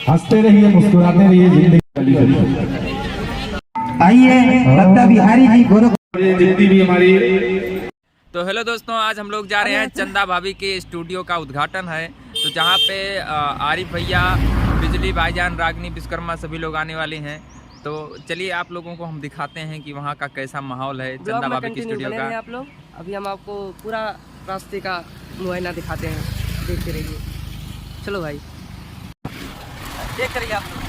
हंसते रहिए, मुस्कुराते रहिए, जिंदगी। आइए दत्ता बिहारी जी गोरखपुर जितनी भी हमारी। तो हेलो दोस्तों, आज हम लोग जा रहे हैं चंदा भाभी के स्टूडियो का उद्घाटन है। तो जहाँ पे आरिफ भैया, बिजली भाईजान, रागनी विश्वकर्मा सभी लोग आने वाले हैं। तो चलिए आप लोगों को हम दिखाते हैं कि वहाँ का कैसा माहौल है चंदा भाभी के स्टूडियो का। आप लोग अभी हम आपको पूरा रास्ते का मुआयना दिखाते हैं, देखते रहिए। चलो भाई, देख करिए आप लोग।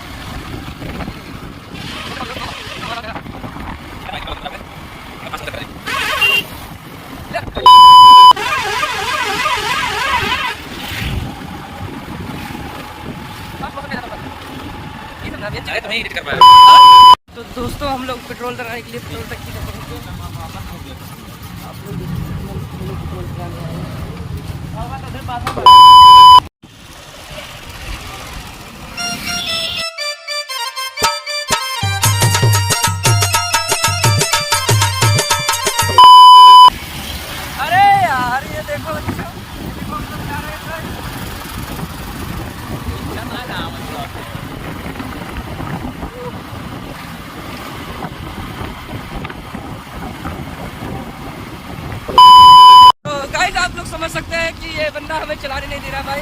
तो दोस्तों, हम लोग पेट्रोल डलाने के लिए पेट्रोल टंकी पे पहुंचे। आप लोग पेट्रोल डलाने आए हैं। अरे यार, ये देखो आप लोग समझ सकते हैं कि ये बंदा हमें चलाने नहीं दे रहा भाई।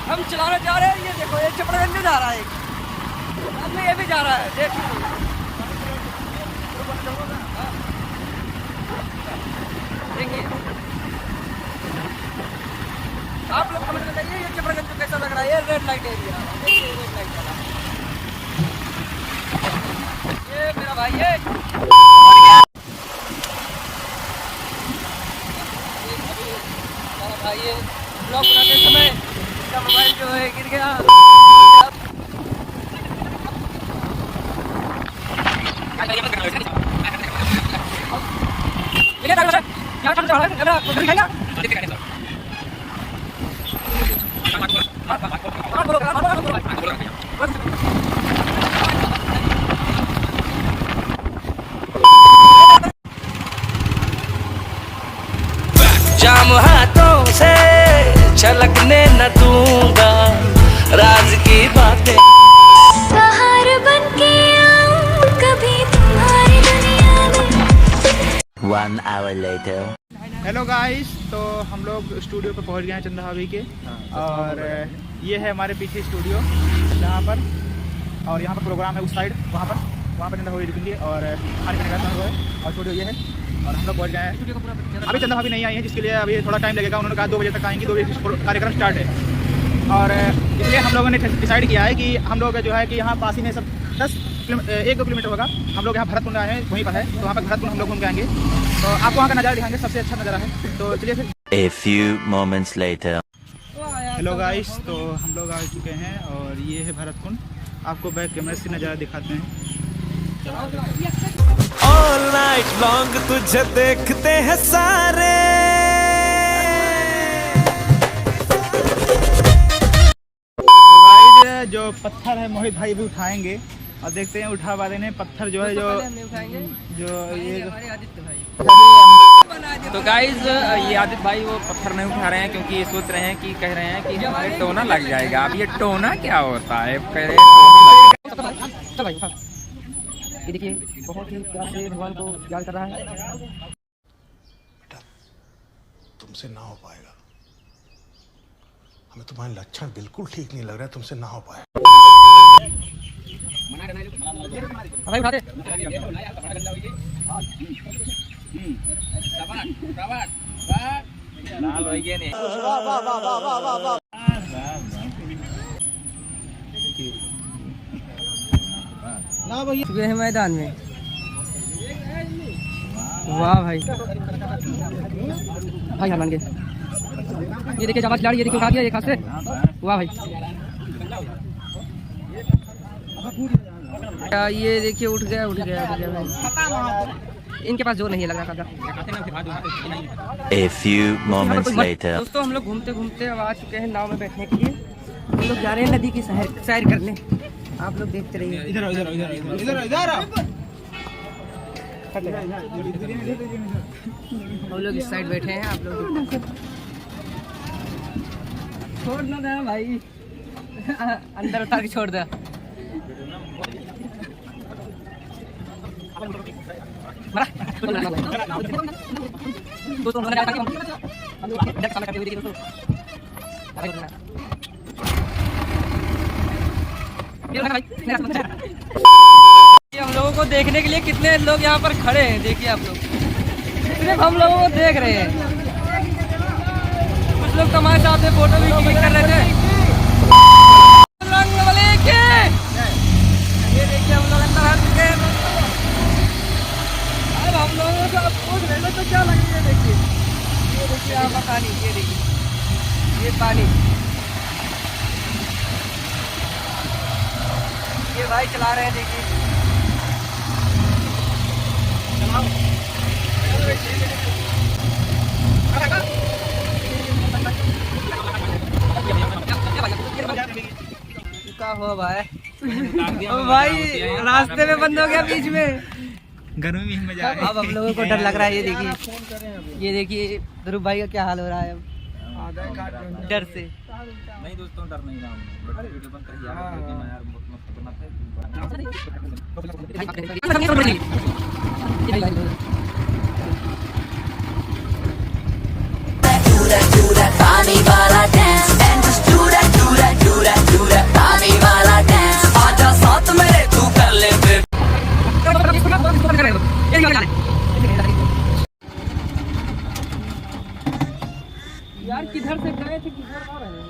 हम चलाने जा रहे हैं, ये देखो, ये चपड़गंज जा रहा है, अब ये भी जा रहा है, देखिए। आप लोग कमेंट में बताइए ये चपड़गंज को कैसा लग रहा है। ये रेड लाइट एरिया, देखिए रेड लाइट वाला, ये मेरा भाई है। ये ब्लॉग बनाते समय इसका मोबाइल जो है गिर गया। जाम हाथों से छलकने न दूंगा राज की बातें। बाहर बनके आऊं कभी तुम्हारी दुनिया में। 1 hour later. हेलो गाइस, तो हम लोग स्टूडियो पे पहुंच गए हैं चंदा भाभी के। और ये है हमारे पीछे स्टूडियो जहाँ पर, और यहाँ पर प्रोग्राम है उस साइड, वहाँ पर चंदा भाभी रुकेंगे और खाने पीने का है। और स्टूडियो ये है और हम लोग पहुँच गए हैं। अभी चंदा भाभी नहीं आई है, जिसके लिए अभी थोड़ा टाइम लगेगा। उन्होंने कहा 2 बजे तक आएंगी, 2 बजे से कार्यक्रम स्टार्ट है। और इसलिए हम लोगों ने डिसाइड किया है कि हम लोग जो है कि यहाँ पास ही में सब 1-2 किलोमीटर होगा। हम लोग यहाँ भरतकुंड आए हैं, वहीं पर है, तो वहाँ पर भरतकुंड हम लोग घूम के आएंगे। तो आपको वहाँ का नज़ारा दिखाएंगे, सबसे अच्छा नज़ारा है। तो चलिए फिर। A few moments later. Hello guys, तो हम लोग आ चुके हैं और ये है भरतकुंड। आपको बैक कैमरे से नज़ारा दिखाते हैं। All night long तुझे देखते हैं सारे। तो गाइस, जो पत्थर है मोहित भाई भी उठाएंगे और देखते हैं उठा पा रहे हैं पत्थर जो है जो ये आदित्य भाई। तो गाइज, ये आदित्य भाई वो पत्थर नहीं उठा रहे हैं क्योंकि ये सोच रहे हैं कि कह रहे हैं कि हमारे टोना लग जाएगा। अब ये टोना क्या होता है, कह रहे हैं टोना लग जाएगा। ये देखिए, बहुत ही प्यार से भगवान को याद कर रहा है। बेटा, तुमसे ना हो पाएगा। हमें तुम्हारे लक्षण बिल्कुल ठीक नहीं लग रहा है, तुमसे ना हो पाएगा। भाई उठा दे। चुके हैं मैदान में। वाह भाई, भाई मान गए। ये देखिए जाबाज खिलाड़ी, ये देखिए उठा दिया एक हाथ से। वाह भाई, ये देखिए उठ गया भाई। इनके पास जोर नहीं है लग रहा। A few moments later. दोस्तों, हम लोग घूमते घूमते अब आ चुके हैं नाव में बैठने के लिए। हम लोग जा रहे हैं नदी की सैर करने। आप लोग देखते रहिए। हम लोग इस साइड बैठे हैं, आप लोग छोड़ ना देना भाई। अंदर उतार के छोड़ दे। हम लोगों को देखने के लिए कितने लोग यहाँ पर खड़े हैं, देखिए आप लोग, सिर्फ हम लोगों को देख रहे हैं। कुछ लोग हमारे साथ में फोटो भी क्लिक कर रहे थे। ये देखिए हम लोग अंदर आ चुके हैं। अब हम लोगों को अब पूछ रहे हैं तो क्या लगेगा, ये देखिए यहाँ का पानी, ये देखिए ये पानी, ये भाई चला रहे हैं, देखिए क्या हुआ भाई? भाई रास्ते में बंद हो गया बीच में, गर्मी में जा रहे हैं। अब हम लोगों को डर लग रहा है। ये देखिए ध्रुव भाई का क्या हाल हो रहा है अब डर से। नहीं दोस्तों, डर नहीं रहा हूँ, बट वीडियो बंद करिए यार, बहुत मस्त पानी वाला dance and just do that, do that, do that, do that पानी वाला डांस आजा साथ मेरे तू कर ले फिर। यार किधर से गए थे, किधर आ रहे हैं?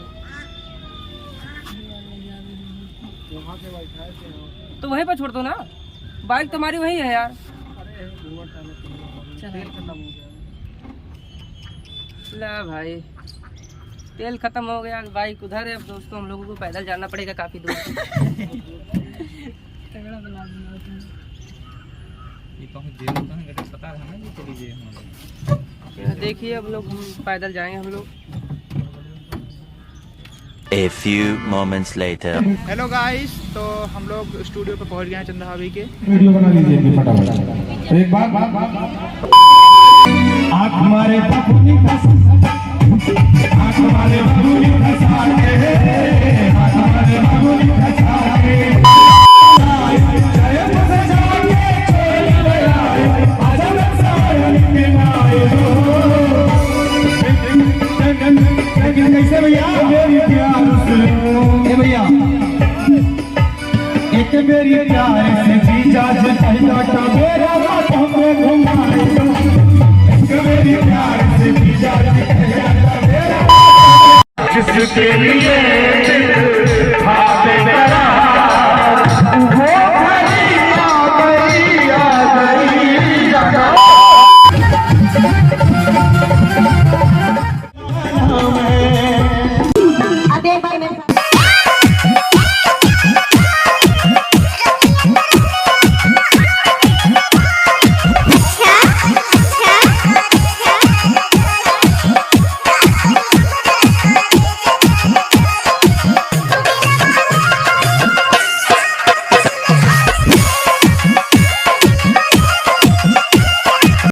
तो वहीं पर छोड़ दो ना, बाइक तुम्हारी वही है यार। ला भाई तेल खत्म हो गया, बाइक उधर है। अब दोस्तों हम लोगों को पैदल जाना पड़ेगा काफी दूर। देखिए अब लोग पैदल जाएंगे हम लोग। A few moments later. Hello guys, तो हम लोग स्टूडियो पे पहुंच गए हैं चंदा भाभी के। वीडियो बना लीजिए फटाफट। एक बार आँख मारे बाबूनी का आँख मारे बाबूनी का साथे, आँख मारे बाबूनी का साथे। कैसे भैया मेरी प्यार से भैया एक मेरी प्यार से जीजा से पहला का मेरा रात हमें घुमाए, एक मेरी प्यार से जीजा से पहला का मेरा जिसके लिए